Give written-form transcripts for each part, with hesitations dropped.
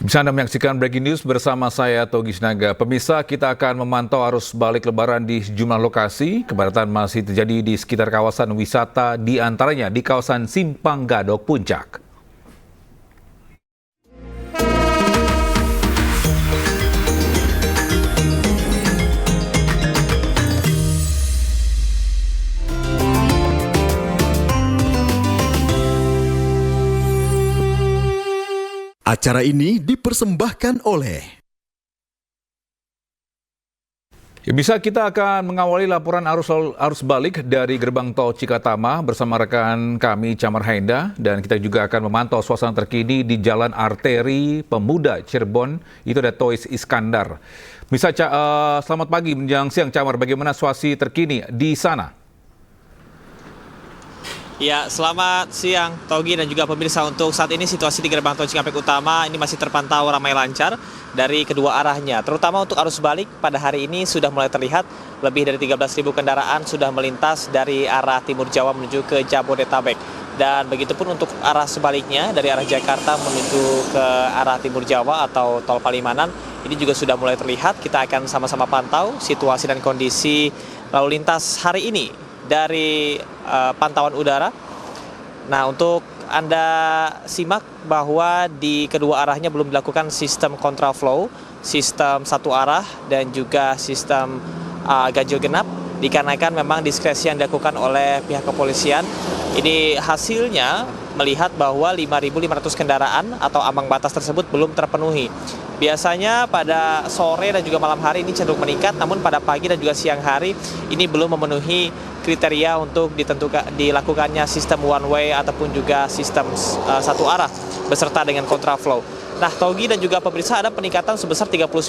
Bisa Anda menyaksikan Breaking News bersama saya, Togi Sinaga. Pemirsa, kita akan memantau arus balik lebaran di sejumlah lokasi. Kepadatan masih terjadi di sekitar kawasan wisata, di antaranya di kawasan Simpang Gadok, Puncak. Acara ini dipersembahkan oleh Bisa kita akan mengawali laporan arus balik dari Gerbang Tol Cikatama bersama rekan kami Camar Haenda, dan kita juga akan memantau suasana terkini di Jalan Arteri Pemuda Cirebon. Itu ada Toys Iskandar. Selamat pagi menjelang siang Camar, bagaimana suasana terkini di sana? Ya, selamat siang Togi dan juga pemirsa. Untuk saat ini situasi di Gerbang Tol Cikampek Utama ini masih terpantau ramai lancar dari kedua arahnya. Terutama untuk arus balik pada hari ini sudah mulai terlihat lebih dari 13.000 kendaraan sudah melintas dari arah Timur Jawa menuju ke Jabodetabek. Dan begitupun untuk arah sebaliknya dari arah Jakarta menuju ke arah Timur Jawa atau Tol Palimanan ini juga sudah mulai terlihat. Kita akan sama-sama pantau situasi dan kondisi lalu lintas hari ini dari pantauan udara. Nah, untuk Anda simak bahwa di kedua arahnya belum dilakukan sistem kontraflow, sistem satu arah dan juga sistem ganjil genap, dikarenakan memang diskresi yang dilakukan oleh pihak kepolisian. Ini hasilnya melihat bahwa 5.500 kendaraan atau ambang batas tersebut belum terpenuhi. Biasanya pada sore dan juga malam hari ini cenderung meningkat, namun pada pagi dan juga siang hari ini belum memenuhi kriteria untuk dilakukannya sistem one way ataupun juga sistem satu arah beserta dengan kontraflow. Nah, Togi dan juga pemirsa, ada peningkatan sebesar 39%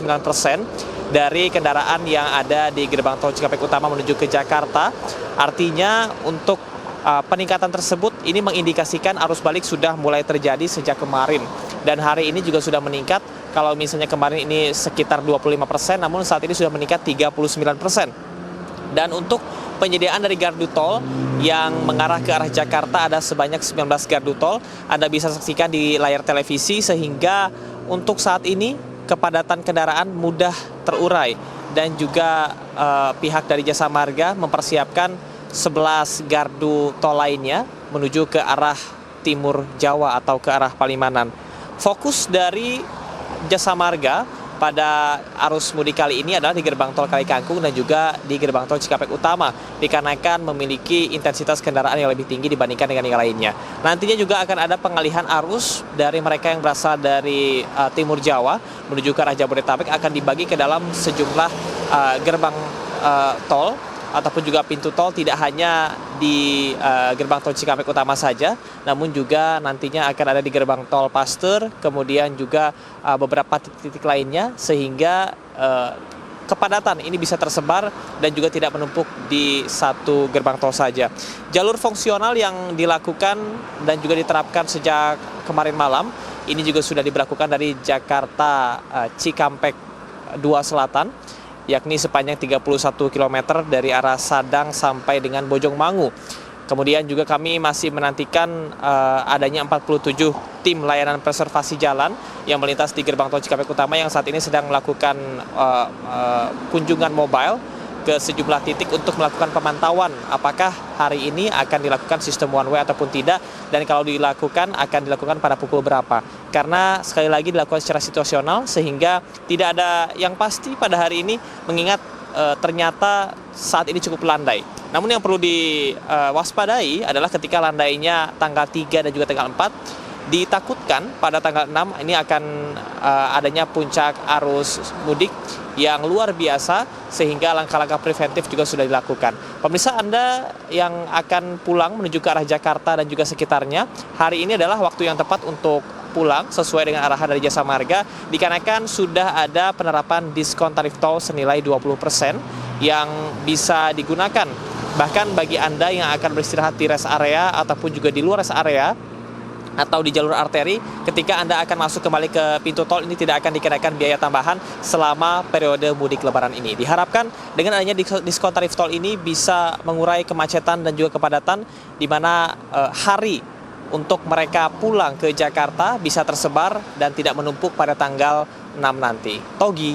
dari kendaraan yang ada di Gerbang Tol Cikampek Utama menuju ke Jakarta. Artinya untuk peningkatan tersebut ini mengindikasikan arus balik sudah mulai terjadi sejak kemarin. Dan hari ini juga sudah meningkat. Kalau misalnya kemarin ini sekitar 25%, namun saat ini sudah meningkat 39%. Dan untuk penyediaan dari gardu tol yang mengarah ke arah Jakarta ada sebanyak 19 gardu tol. Anda bisa saksikan di layar televisi, sehingga untuk saat ini kepadatan kendaraan mudah terurai. Dan juga pihak dari Jasa Marga mempersiapkan 11 gardu tol lainnya menuju ke arah Timur Jawa atau ke arah Palimanan. Fokus dari Jasa Marga pada arus mudik kali ini adalah di Gerbang Tol Kalikangkung dan juga di Gerbang Tol Cikampek Utama, dikarenakan memiliki intensitas kendaraan yang lebih tinggi dibandingkan dengan yang lainnya. Nantinya juga akan ada pengalihan arus dari mereka yang berasal dari Timur Jawa menuju ke arah Jabodetabek, akan dibagi ke dalam sejumlah gerbang tol ataupun juga pintu tol, tidak hanya di Gerbang Tol Cikampek Utama saja, namun juga nantinya akan ada di Gerbang Tol Pasteur, kemudian juga beberapa titik-titik lainnya, sehingga kepadatan ini bisa tersebar dan juga tidak menumpuk di satu gerbang tol saja. Jalur fungsional yang dilakukan dan juga diterapkan sejak kemarin malam, ini juga sudah diberlakukan dari Jakarta Cikampek 2 Selatan, yakni sepanjang 31 km dari arah Sadang sampai dengan Bojongmangu. Kemudian juga kami masih menantikan adanya 47 tim layanan preservasi jalan yang melintas di Gerbang Tol Cikampek Utama yang saat ini sedang melakukan kunjungan mobile ke sejumlah titik untuk melakukan pemantauan apakah hari ini akan dilakukan sistem one way ataupun tidak, dan kalau dilakukan akan dilakukan pada pukul berapa. Karena sekali lagi dilakukan secara situasional sehingga tidak ada yang pasti pada hari ini, mengingat ternyata saat ini cukup landai. Namun yang perlu diwaspadai adalah ketika landainya tanggal 3 dan juga tanggal 4, ditakutkan pada tanggal 6 ini akan adanya puncak arus mudik yang luar biasa, sehingga langkah-langkah preventif juga sudah dilakukan. Pemirsa, Anda yang akan pulang menuju ke arah Jakarta dan juga sekitarnya, hari ini adalah waktu yang tepat untuk pulang sesuai dengan arahan dari Jasa Marga, dikarenakan sudah ada penerapan diskon tarif tol senilai 20% yang bisa digunakan. Bahkan bagi Anda yang akan beristirahat di rest area ataupun juga di luar rest area atau di jalur arteri, ketika Anda akan masuk kembali ke pintu tol, ini tidak akan dikenakan biaya tambahan selama periode mudik lebaran ini. Diharapkan dengan adanya diskon tarif tol ini bisa mengurai kemacetan dan juga kepadatan, di mana hari untuk mereka pulang ke Jakarta bisa tersebar dan tidak menumpuk pada tanggal 6 nanti. Togi.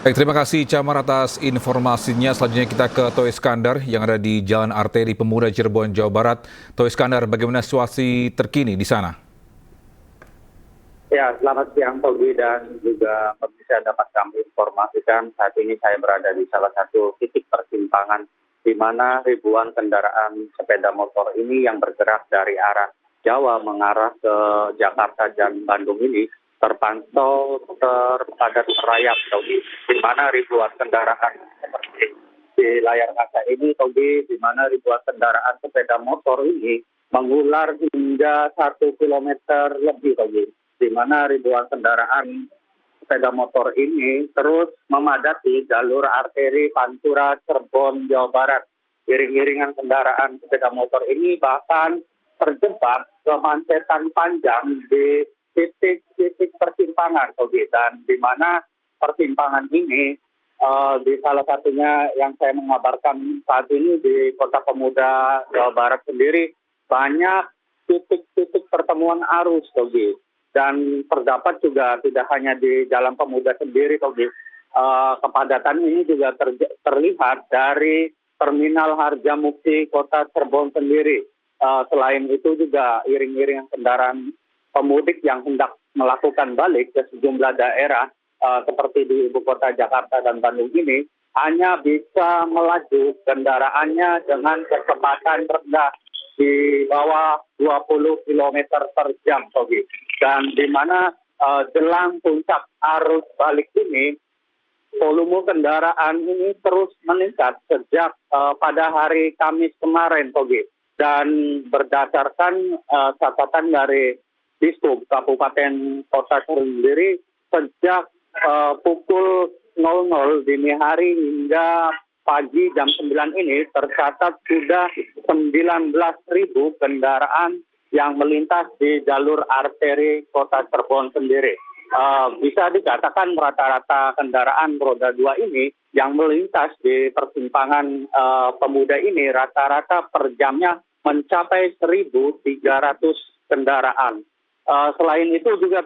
Baik, terima kasih Camar atas informasinya. Selanjutnya kita ke Toh Iskandar yang ada di Jalan Arteri Pemuda Cirebon, Jawa Barat. Toh Iskandar, bagaimana situasi terkini di sana? Ya, selamat siang Togi dan juga pemirsa, dapat kami informasikan saat ini saya berada di salah satu titik persimpangan di mana ribuan kendaraan sepeda motor ini yang bergerak dari arah Jawa mengarah ke Jakarta dan Bandung ini terpantau terpadat merayap, Togi, di mana ribuan kendaraan seperti di layar kaca ini, Togi, di mana ribuan kendaraan sepeda motor ini mengular hingga 1 kilometer lebih, Togi, di mana ribuan kendaraan sepeda motor ini terus memadati jalur arteri Pantura Cirebon, Jawa Barat. Iring-iringan kendaraan sepeda motor ini bahkan terjebak kemacetan panjang di titik-titik persimpangan, dan di mana persimpangan ini di salah satunya yang saya mengabarkan saat ini di Kota Pemuda Jawa Barat sendiri banyak titik-titik pertemuan arus, dan terdapat juga tidak hanya di Jalan Pemuda sendiri, kepadatan ini juga terlihat dari Terminal Harjamukti Kota Cirebon sendiri. Selain itu juga iring-iringan kendaraan pemudik yang hendak melakukan balik ke sejumlah daerah seperti di ibu kota Jakarta dan Bandung ini hanya bisa melaju kendaraannya dengan kecepatan rendah di bawah 20 km per jam, dan di mana jelang puncak arus balik ini volume kendaraan ini terus meningkat sejak pada hari Kamis kemarin, dan berdasarkan catatan dari Dishub Kabupaten Kota sendiri sejak pukul 00 dini hari hingga pagi jam 9 ini tercatat sudah 19.000 kendaraan yang melintas di jalur arteri Kota Cirebon sendiri. Bisa dikatakan rata-rata kendaraan roda 2 ini yang melintas di persimpangan Pemuda ini rata-rata per jamnya mencapai 1.300 kendaraan. Selain itu juga,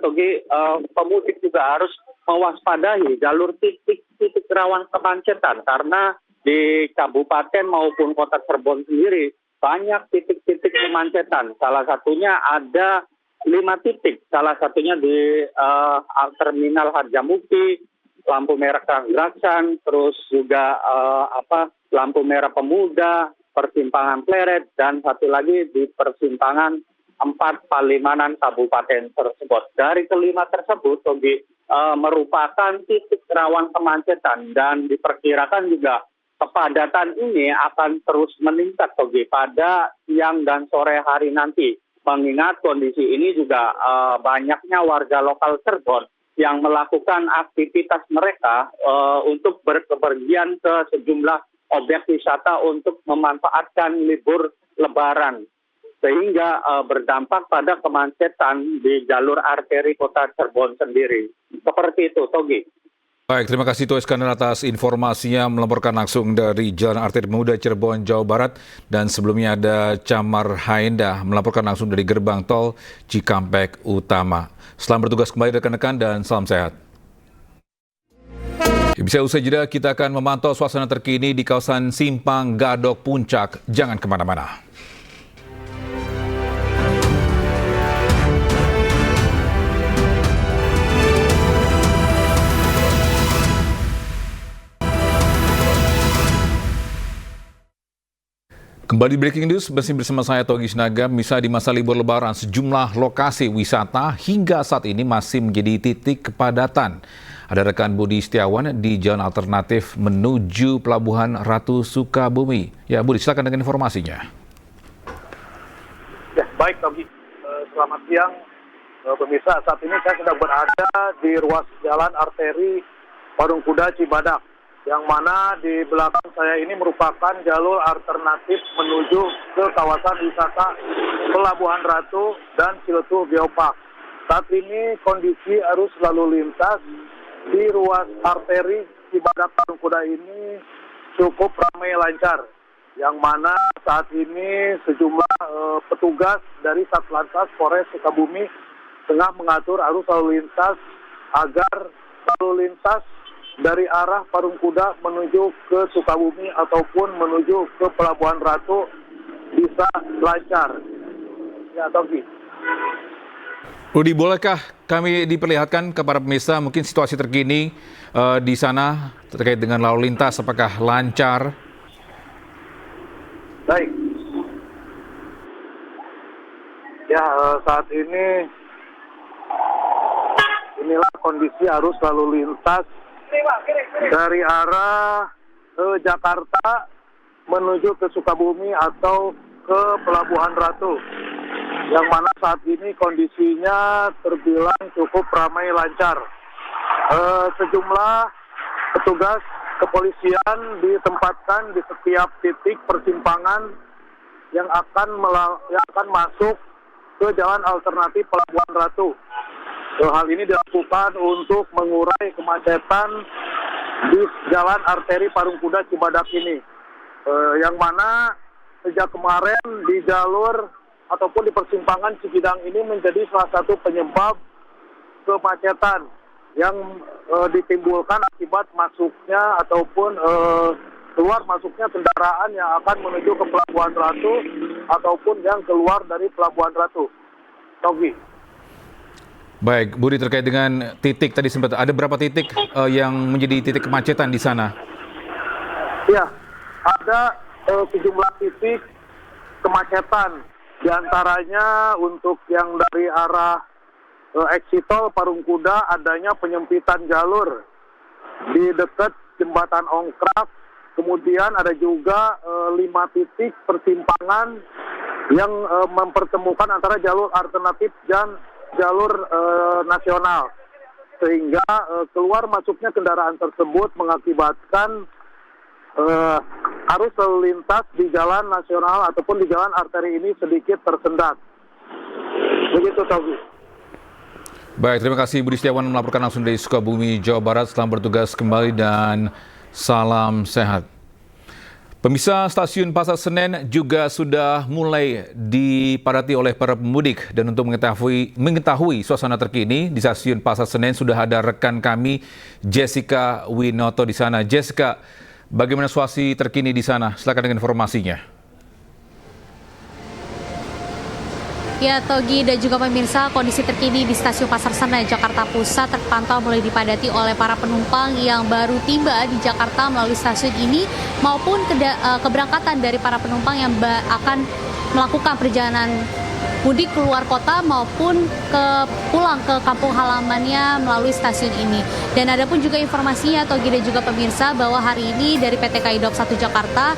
pemudik juga harus mewaspadai jalur titik-titik rawan kemacetan karena di kabupaten maupun Kota Cirebon sendiri banyak titik-titik kemacetan. Salah satunya ada 5 titik, salah satunya di Terminal Harjamukti, lampu merah Kanggrasan, terus juga lampu merah Pemuda, persimpangan Pleret, dan satu lagi di persimpangan 4 Palimanan kabupaten tersebut. Dari kelima tersebut, merupakan titik rawan kemacetan dan diperkirakan juga kepadatan ini akan terus meningkat, pada siang dan sore hari nanti. Mengingat kondisi ini juga banyaknya warga lokal Cirebon yang melakukan aktivitas mereka untuk berpergian ke sejumlah objek wisata untuk memanfaatkan libur Lebaran, sehingga berdampak pada kemacetan di jalur arteri Kota Cirebon sendiri. Seperti itu, Togi. Baik, terima kasih Toh Iskandar atas informasinya melaporkan langsung dari Jalan Arteri Pemuda Cirebon, Jawa Barat. Dan sebelumnya ada Camar Haenda melaporkan langsung dari Gerbang Tol Cikampek Utama. Selamat bertugas kembali rekan-rekan dan salam sehat. Bisa usai jeda, kita akan memantau suasana terkini di kawasan Simpang Gadok Puncak. Jangan kemana-mana. Kembali breaking news, masih bersama saya Togi Sinaga. Bisa di masa libur Lebaran, sejumlah lokasi wisata hingga saat ini masih menjadi titik kepadatan. Ada rekan Budi Setiawan di jalan alternatif menuju Pelabuhan Ratu Sukabumi. Ya, Budi, silakan dengan informasinya. Ya, baik Togi. Selamat siang, pemirsa. Saat ini saya sedang berada di ruas jalan arteri Parung Kuda Cibadak, yang mana di belakang saya ini merupakan jalur alternatif menuju ke kawasan wisata Pelabuhan Ratu dan Ciletuh Geopark. Saat ini kondisi arus lalu lintas di ruas arteri Cibadak Parung Kuda ini cukup ramai lancar, yang mana saat ini sejumlah petugas dari Satlantas Polres Sukabumi tengah mengatur arus lalu lintas agar lalu lintas dari arah Parung Kuda menuju ke Sukabumi ataupun menuju ke Pelabuhan Ratu bisa lancar. Ya, Togi. Rudi, bolehkah kami diperlihatkan kepada pemirsa mungkin situasi terkini di sana terkait dengan lalu lintas, apakah lancar? Baik. Ya, saat ini inilah kondisi arus lalu lintas dari arah Jakarta menuju ke Sukabumi atau ke Pelabuhan Ratu. Yang mana saat ini kondisinya terbilang cukup ramai lancar. Sejumlah petugas kepolisian ditempatkan di setiap titik persimpangan yang akan masuk ke jalan alternatif Pelabuhan Ratu. Hal ini dilakukan untuk mengurai kemacetan di jalan arteri Parung Kuda Cibadak ini. Yang mana sejak kemarin di jalur ataupun di persimpangan Cikidang ini menjadi salah satu penyebab kemacetan yang ditimbulkan akibat masuknya ataupun keluar masuknya kendaraan yang akan menuju ke Pelabuhan Ratu ataupun yang keluar dari Pelabuhan Ratu. Togi. Baik, Budi, terkait dengan titik tadi sempat ada berapa titik yang menjadi titik kemacetan di sana? Ya, ada sejumlah titik kemacetan. Di antaranya untuk yang dari arah exit tol Parung Kuda adanya penyempitan jalur di dekat jembatan Ongkrak. Kemudian ada juga 5 titik persimpangan yang mempertemukan antara jalur alternatif dan jalur nasional. Sehingga keluar masuknya kendaraan tersebut mengakibatkan arus lalu lintas di jalan nasional ataupun di jalan arteri ini sedikit tersendat. Begitu, Togi. Baik, terima kasih Budi Setiawan melaporkan langsung dari Sukabumi, Jawa Barat. Selamat bertugas kembali dan salam sehat. Pemirsa, stasiun Pasar Senen juga sudah mulai dipadati oleh para pemudik. Dan untuk mengetahui suasana terkini di stasiun Pasar Senen sudah ada rekan kami Jessica Winoto di sana. Jessica, bagaimana situasi terkini di sana? Silakan dengan informasinya. Ya, Togi dan juga pemirsa, kondisi terkini di Stasiun Pasar Senen, Jakarta Pusat terpantau mulai dipadati oleh para penumpang yang baru tiba di Jakarta melalui stasiun ini maupun keberangkatan dari para penumpang yang akan melakukan perjalanan mudik keluar kota maupun pulang ke kampung halamannya melalui stasiun ini. Dan ada pun juga informasinya, Togi dan juga pemirsa, bahwa hari ini dari PT KAI Daup 1 Jakarta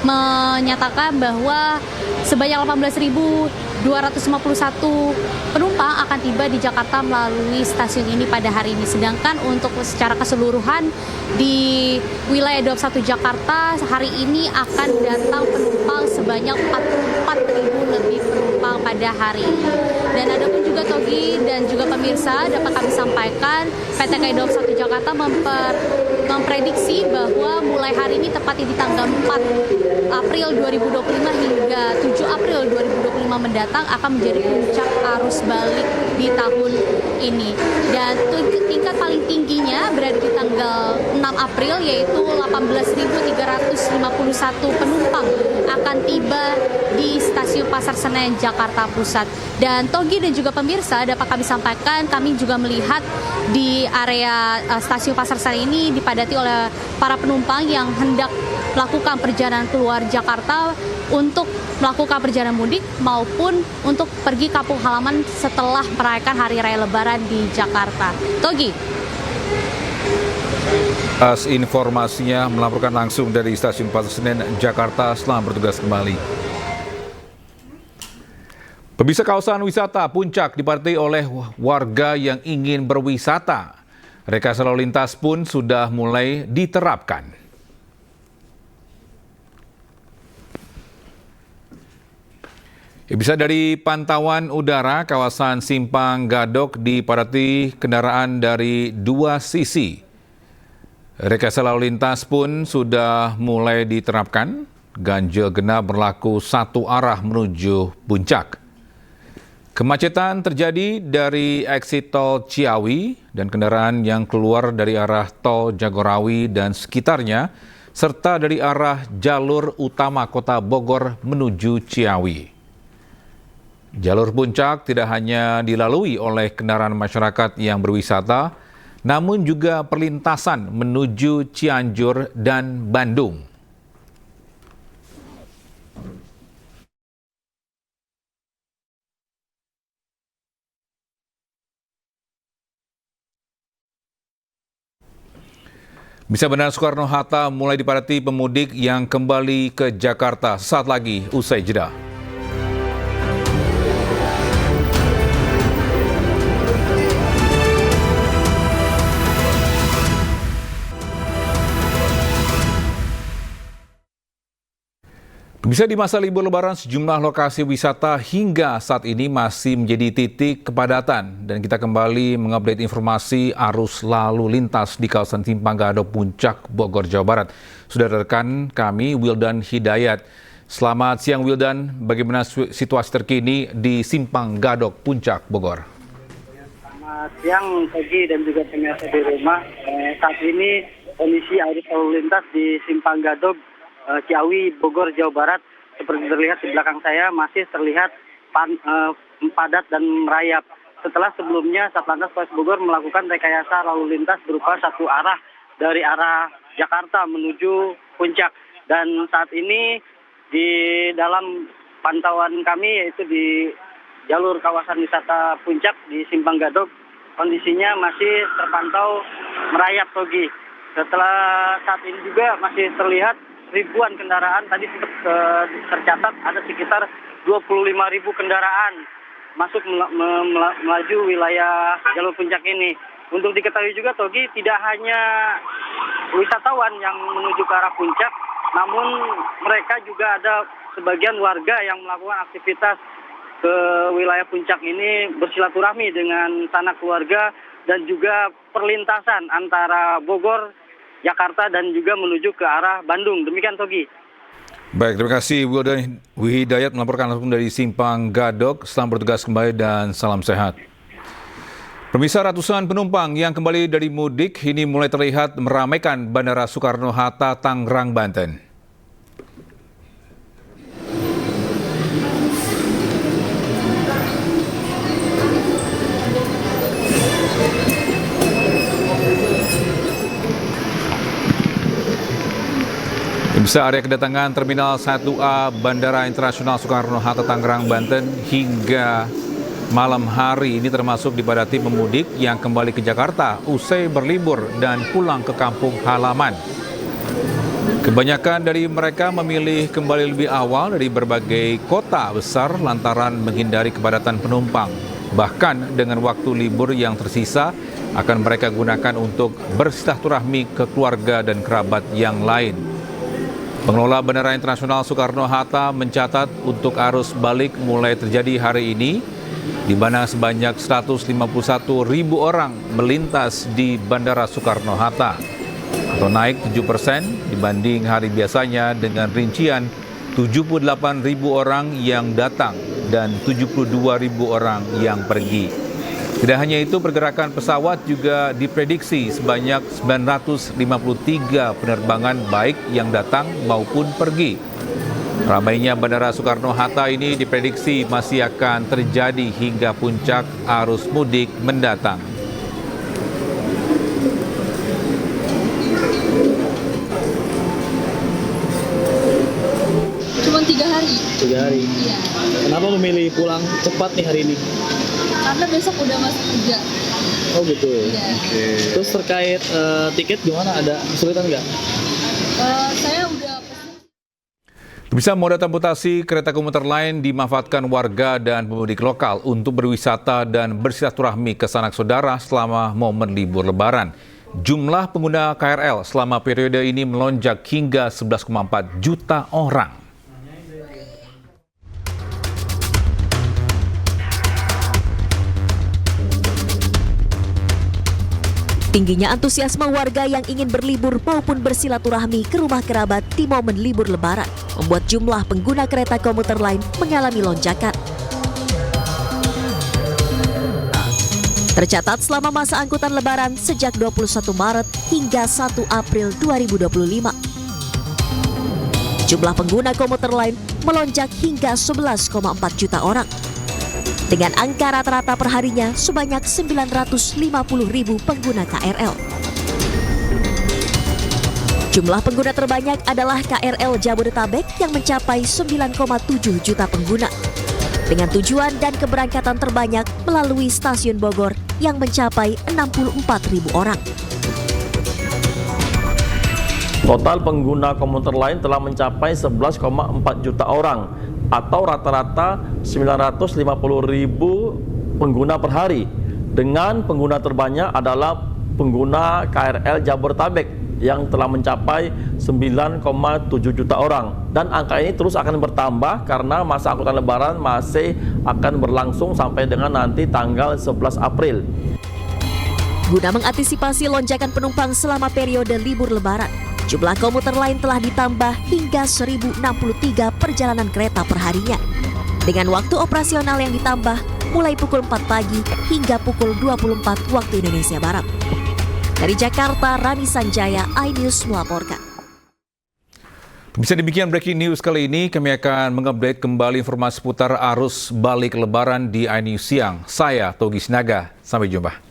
menyatakan bahwa sebanyak 18.251 penumpang akan tiba di Jakarta melalui stasiun ini pada hari ini. Sedangkan untuk secara keseluruhan di wilayah Daup 1 Jakarta hari ini akan datang penumpang sebanyak 44.000 lebih penumpang pada hari ini. Dan ada pun juga, Togi dan juga pemirsa, dapat kami sampaikan PT KAI Daup 1 Jakarta memprediksi bahwa mulai hari ini tepatnya di tanggal 4 April 2025 hingga 7 April 2025 mendatang akan menjadi puncak arus balik di tahun ini. Dan tingkat paling tingginya berada di tanggal 6 April yaitu 18.351 penumpang akan tiba di Stasiun Pasar Senen, Jakarta Pusat. Dan Togi dan juga pemirsa, dapat kami sampaikan, kami juga melihat di area Stasiun Pasar Senen ini dipadati oleh para penumpang yang hendak melakukan perjalanan keluar Jakarta untuk melakukan perjalanan mudik maupun untuk pergi kampung halaman setelah merayakan Hari Raya Lebaran di Jakarta. Togi. Atas informasinya melaporkan langsung dari Stasiun Pasar Senen, Jakarta. Selamat bertugas kembali. Pemirsa, kawasan wisata Puncak dipadati oleh warga yang ingin berwisata. Rekayasa lalu lintas pun sudah mulai diterapkan. Bisa dari pantauan udara, kawasan Simpang Gadok dipadati kendaraan dari dua sisi. Rekayasa lalu lintas pun sudah mulai diterapkan. Ganjil genap berlaku satu arah menuju Puncak. Kemacetan terjadi dari eksit tol Ciawi dan kendaraan yang keluar dari arah tol Jagorawi dan sekitarnya, serta dari arah jalur utama kota Bogor menuju Ciawi. Jalur Puncak tidak hanya dilalui oleh kendaraan masyarakat yang berwisata, namun juga perlintasan menuju Cianjur dan Bandung. Bisa Bandara Soekarno-Hatta mulai dipadati pemudik yang kembali ke Jakarta saat lagi usai jeda. Bisa di masa libur Lebaran, sejumlah lokasi wisata hingga saat ini masih menjadi titik kepadatan. Dan kita kembali mengupdate informasi arus lalu lintas di kawasan Simpang Gadok Puncak, Bogor, Jawa Barat. Sudah rekan kami, Wildan Hidayat. Selamat siang Wildan, bagaimana situasi terkini di Simpang Gadok Puncak, Bogor? Selamat siang Togi dan juga pemirsa di rumah. Saat ini kondisi arus lalu lintas di Simpang Gadok Ciawi, Bogor, Jawa Barat, seperti terlihat di belakang saya masih terlihat padat dan merayap. Setelah sebelumnya Satlantas Polres Bogor melakukan rekayasa lalu lintas berupa satu arah dari arah Jakarta menuju Puncak. Dan saat ini di dalam pantauan kami yaitu di jalur kawasan wisata Puncak di Simpang Gadok, kondisinya masih terpantau merayap Togi. Setelah saat ini juga masih terlihat ribuan kendaraan, tadi tercatat ada sekitar 25.000 kendaraan masuk melaju wilayah jalur Puncak ini. Untuk diketahui juga Togi, tidak hanya wisatawan yang menuju ke arah Puncak, namun mereka juga ada sebagian warga yang melakukan aktivitas ke wilayah Puncak ini bersilaturahmi dengan sanak keluarga dan juga perlintasan antara Bogor, Jakarta dan juga menuju ke arah Bandung. Demikian Togi. Baik, terima kasih Wildan Hidayat melaporkan langsung dari Simpang Gadok. Selamat bertugas kembali dan salam sehat. Pemirsa, ratusan penumpang yang kembali dari mudik ini mulai terlihat meramaikan Bandara Soekarno-Hatta, Tangerang, Banten. Bisa area kedatangan Terminal 1A Bandara Internasional Soekarno-Hatta Tangerang, Banten hingga malam hari ini termasuk dipadati pemudik yang kembali ke Jakarta usai berlibur dan pulang ke kampung halaman. Kebanyakan dari mereka memilih kembali lebih awal dari berbagai kota besar lantaran menghindari kepadatan penumpang. Bahkan dengan waktu libur yang tersisa akan mereka gunakan untuk bersilaturahmi ke keluarga dan kerabat yang lain. Pengelola Bandara Internasional Soekarno-Hatta mencatat untuk arus balik mulai terjadi hari ini, di mana sebanyak 151.000 orang melintas di Bandara Soekarno-Hatta, atau naik 7% dibanding hari biasanya dengan rincian 78.000 orang yang datang dan 72.000 orang yang pergi. Tidak hanya itu, pergerakan pesawat juga diprediksi sebanyak 953 penerbangan baik yang datang maupun pergi. Ramainya Bandara Soekarno-Hatta ini diprediksi masih akan terjadi hingga puncak arus mudik mendatang. Cuma 3 hari. 3 hari. Iya. Kenapa memilih pulang cepat nih hari ini? Karena besok udah masuk kerja. Oh gitu. Iya. Terus terkait tiket gimana? Ada kesulitan nggak? Saya udah pesen. Bisa moda transportasi kereta komuter lain dimanfaatkan warga dan pemudik lokal untuk berwisata dan bersilaturahmi ke sanak saudara selama momen libur Lebaran. Jumlah pengguna KRL selama periode ini melonjak hingga 11,4 juta orang. Tingginya antusiasme warga yang ingin berlibur maupun bersilaturahmi ke rumah kerabat di momen libur Lebaran membuat jumlah pengguna kereta komuter lain mengalami lonjakan. Tercatat selama masa angkutan Lebaran sejak 21 Maret hingga 1 April 2025. Jumlah pengguna komuter lain melonjak hingga 11,4 juta orang. Dengan angka rata-rata perharinya sebanyak 950.000 pengguna KRL. Jumlah pengguna terbanyak adalah KRL Jabodetabek yang mencapai 9,7 juta pengguna. Dengan tujuan dan keberangkatan terbanyak melalui stasiun Bogor yang mencapai 64.000 orang. Total pengguna komuter lain telah mencapai 11,4 juta orang atau rata-rata 950.000 pengguna per hari. Dengan pengguna terbanyak adalah pengguna KRL Jabodetabek yang telah mencapai 9,7 juta orang. Dan angka ini terus akan bertambah karena masa angkutan Lebaran masih akan berlangsung sampai dengan nanti tanggal 11 April. Guna mengantisipasi lonjakan penumpang selama periode libur Lebaran, jumlah komuter lain telah ditambah hingga 1.063 perjalanan kereta perharinya. Dengan waktu operasional yang ditambah mulai pukul 4 pagi hingga pukul 24 waktu Indonesia Barat. Dari Jakarta, Rani Sanjaya, iNews melaporkan. Bisa demikian breaking news kali ini. Kami akan mengupdate kembali informasi seputar arus balik Lebaran di iNews Siang. Saya Togi Sinaga. Sampai jumpa.